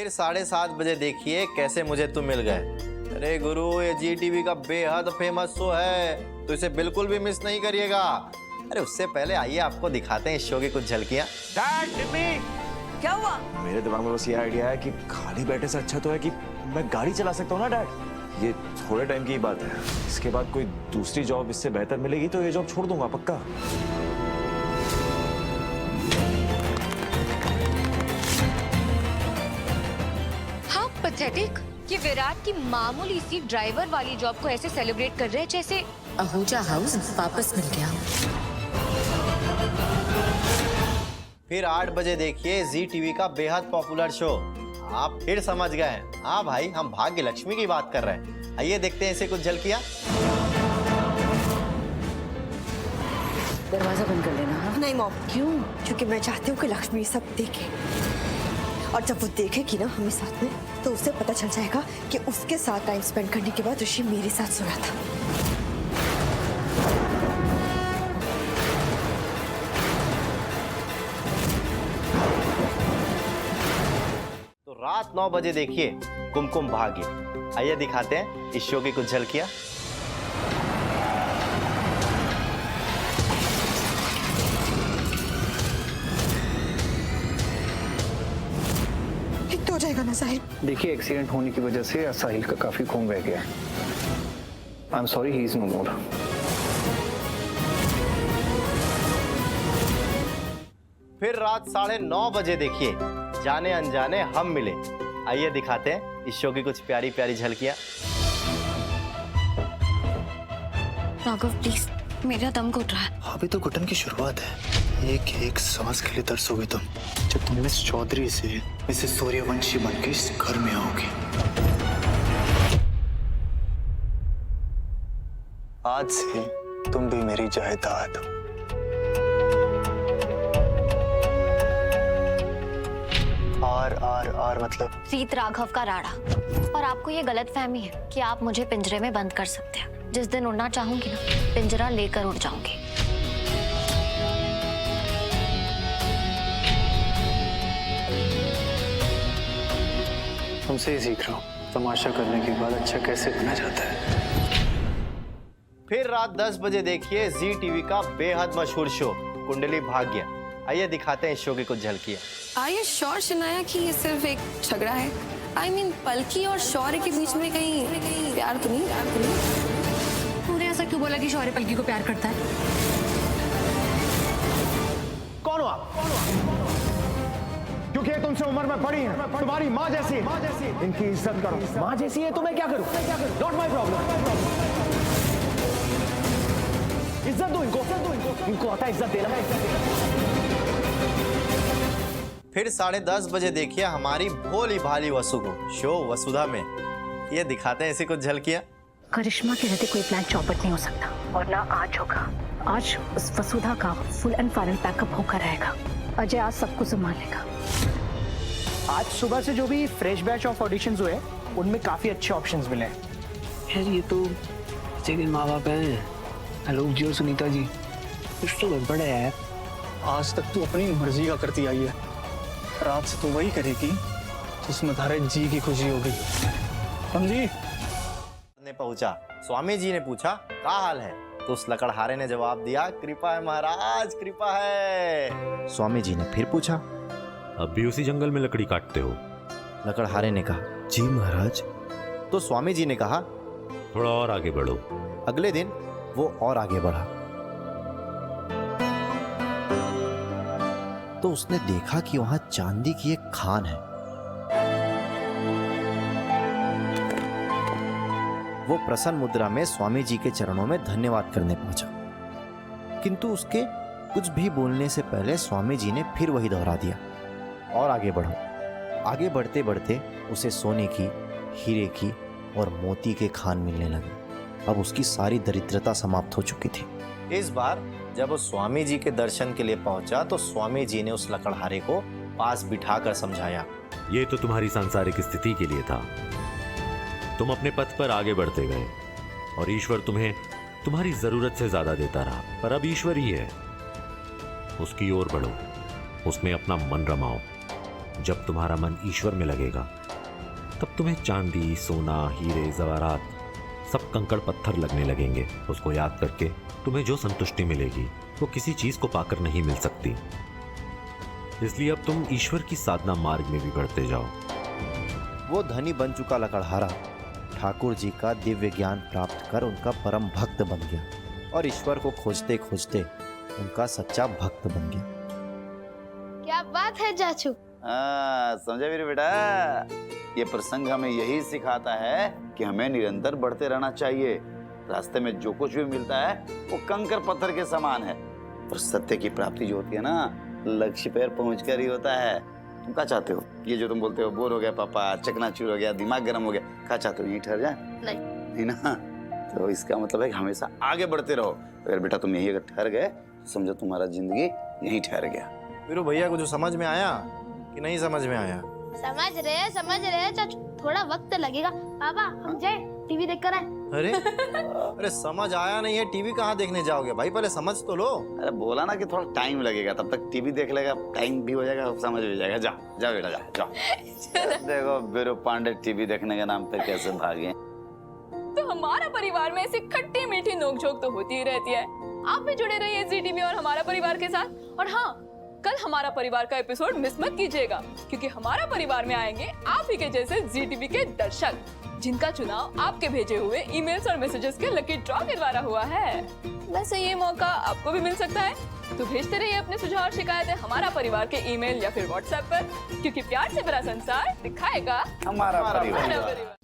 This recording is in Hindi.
फिर 7:30 बजे देखिए कैसे मुझे तुम मिल गए। अरे गुरु, ये जी टीवी का बेहद फेमस शो है, तो इसे बिल्कुल भी मिस नहीं करिएगा। अरे उससे पहले आइए आपको दिखाते हैं इस शो की कुछ झलकियां। क्या हुआ? मेरे दिमाग में बस ये आइडिया है कि खाली बैठे से अच्छा तो है कि मैं गाड़ी चला सकता हूँ ना डैड। ये थोड़े टाइम की ही बात है, इसके बाद कोई दूसरी जॉब इससे बेहतर मिलेगी तो ये जॉब छोड़ दूंगा पक्का। हाँ पैथेटिक, ये विराट की मामूली सी ड्राइवर वाली जॉब को ऐसे सेलिब्रेट कर रहे हैं जैसे आहूजा हाउस वापस मिल गया। फिर 8 बजे देखिए जी टीवी का बेहद पॉपुलर शो। आप फिर समझ गए हैं। हाँ भाई, हम भाग्य लक्ष्मी की बात कर रहे हैं। आइए देखते हैं इसे कुछ झलकियां। दरवाजा बंद कर लेना। हाँ? नहीं मॉम, क्यों? क्योंकि मैं चाहती हूँ कि लक्ष्मी सब देखे, और जब वो देखेगी ना हमें साथ में, तो उसे पता चल जाएगा कि उसके साथ टाइम स्पेंड करने के बाद ऋषि मेरे साथ सोया था। तो रात 9 बजे देखिए कुमकुम भाग्य। आइए दिखाते हैं इस शो की कुछ झलकियां। ठीक तो हो जाएगा ना साहिल? देखिए, एक्सीडेंट होने की वजह से साहिल का काफी खून बह गया है। I am sorry, he is no more. फिर रात 9:30 बजे देखिए जाने अनजाने हम मिले। आइए दिखाते हैं इस शो की कुछ प्यारी प्यारी झलकियां। राघव प्लीज, मेरा दम घुट रहा है। अभी तो घुटन की शुरुआत है। एक एक सांस के लिए तरसोगे तुम जब तुम मिस चौधरी से मिसेस सूर्यवंशी बन के इस घर में आओगे। आज से तुम भी मेरी जायदाद हो। आर मतलब प्रीत राघव का राड़ा। और आपको ये गलत फहमी है कि आप मुझे पिंजरे में बंद कर सकते हैं। जिस दिन उड़ना चाहूंगी ना, पिंजरा लेकर उड़ जाऊंगी। तुमसे ही सीख रहा हूँ तमाशा करने के बाद अच्छा कैसे बना जाता है। फिर रात 10 बजे देखिए जी टीवी का बेहद मशहूर शो कुंडली भाग्य। आइए दिखाते हैं इस शो की कुछ झलकियां। Are you sure शनाया कि ये सिर्फ एक झगड़ा है? I mean, पलकी और शौर्य के बीच में कहीं प्यार तो नहीं? तूने ऐसा क्यों बोला कि शौर्य पलकी को प्यार करता है? कौन हो आप? क्योंकि ये तुमसे उम्र में बड़ी है, तुम्हारी माँ जैसी है। इनकी इज्जत करो। माँ जैसी है तो मैं क्या करूं? Not my problem. इज्जत दो इनको आता है इज्जत देना। फिर 10:30 बजे देखिए हमारी भोली भाली वसु को शो वसुधा में। ये दिखाते हैं इसे कुछ झलकियां। करिश्मा के रहते कोई प्लान चौपट नहीं हो सकता, और ना आज होगा। आज उस वसुधा का फुल एंड फाइनल पैकअप होकर रहेगा। अजय आज सब कुछ संभालेगा। आज सुबह से जो भी फ्रेश बैच ऑफ ऑडिशंस हुए उनमें काफी अच्छे ऑप्शंस मिले। यार ये तो बच्चे के माँ बाप हैं, आलोक जी और सुनीता जी। कुछ तो गड़बड़ है यार। आज तक तू अपनी मर्जी का करती आई है, रात से तो वही करेगी तो उसमें तारे जी की खुशी होगी। समझी? ने पहुंचा, स्वामी जी ने पूछा क्या हाल है, तो उस लकड़हारे ने जवाब दिया कृपा है महाराज, कृपा है। स्वामी जी ने फिर पूछा, अब भी उसी जंगल में लकड़ी काटते हो? लकड़हारे ने कहा जी महाराज। तो स्वामी जी ने कहा थोड़ा और आगे बढ़ो। अगले दिन वो और आगे बढ़ा तो उसने देखा कि वहां चांदी की एक खान है। वो प्रसन्न मुद्रा में स्वामी जी के चरणों में धन्यवाद करने पहुंचा, किंतु उसके कुछ भी बोलने से पहले स्वामी जी ने फिर वही दोहरा दिया, और आगे बढ़ो। आगे बढ़ते बढ़ते उसे सोने की, हीरे की और मोती के खान मिलने लगे। अब उसकी सारी दरिद्रता समाप्त हो चुकी थी। इस बार जब वो स्वामी जी के दर्शन के लिए पहुंचा तो स्वामी जी ने उस लकड़हारे को पास बिठाकर समझाया, ये तो तुम्हारी सांसारिक स्थिति के लिए था। तुम अपने पथ पर आगे बढ़ते गए और ईश्वर तुम्हें तुम्हारी जरूरत से ज्यादा देता रहा, पर अब ईश्वर ही है, उसकी ओर बढ़ो, उसमें अपना मन रमाओ। जब तुम्हारा मन ईश्वर में लगेगा तब तुम्हें चांदी, सोना, हीरे, जवाहरात सब कंकड़ पत्थर लगने लगेंगे। उसको याद करके तुम्हें जो संतुष्टि मिलेगी वो किसी चीज को पाकर नहीं मिल सकती। इसलिए अब तुम ईश्वर की साधना मार्ग में भी बढ़ते जाओ। वो धनी बन चुका लकड़हारा ठाकुर जी का दिव्य ज्ञान प्राप्त कर उनका परम भक्त बन गया और ईश्वर को खोजते खोजते उनका सच्चा भक्त बन गया। क्या बात है चाचू। समझे मेरे बेटा, ये प्रसंग हमें यही सिखाता है कि हमें निरंतर बढ़ते रहना चाहिए। रास्ते में जो कुछ भी मिलता है वो कंकर पत्थर के समान है, पर सत्य की प्राप्ति जो होती है ना, लक्ष्य पर पहुंचकर ही होता है। तुम क्या चाहते हो? ये जो तुम बोलते हो बोर हो गया पापा, चकनाचूर हो गया, दिमाग गर्म हो गया, क्या चाहते हो? यहीं ठहर जाए? नहीं ना, तो इसका मतलब है कि हमेशा आगे बढ़ते रहो। अगर बेटा तुम यहीं अगर ठहर गए तो समझो तुम्हारा जिंदगी यहीं ठहर गया। वीरू भैया को जो समझ में आया कि नहीं समझ में आया? समझ रहे चाचू, थोड़ा वक्त लगेगा। पापा हम जाए टीवी देख कर आए। अरे अरे समझ आया नहीं है, टीवी कहाँ देखने जाओगे भाई? पहले समझ तो लो। अरे बोला ना कि थोड़ा टाइम लगेगा, तब तक टीवी देख लेगा, टाइम भी हो जाएगा, समझ भी जाएगा। जाओ जाओ बेटा जाओ। देखो वीरू पांडे टीवी देखने के नाम पे कैसे भागे। तो हमारा परिवार में ऐसी खट्टी मीठी नोकझोंक तो होती ही रहती है। आप भी जुड़े रहिए जी टीवी और हमारा परिवार के साथ। और हाँ, कल हमारा परिवार का एपिसोड मिस मत कीजिएगा, क्योंकि हमारा परिवार में आएंगे आप ही के जैसे जी टीवी के दर्शक, जिनका चुनाव आपके भेजे हुए ईमेल्स और मैसेजेस के लकी ड्रॉ के द्वारा हुआ है। वैसे ये मौका आपको भी मिल सकता है, तो भेजते रहिए अपने सुझाव और शिकायतें हमारा परिवार के ईमेल या फिर व्हाट्सएप पर, क्योंकि प्यार से भरा संसार दिखाएगा हमारा परिवार।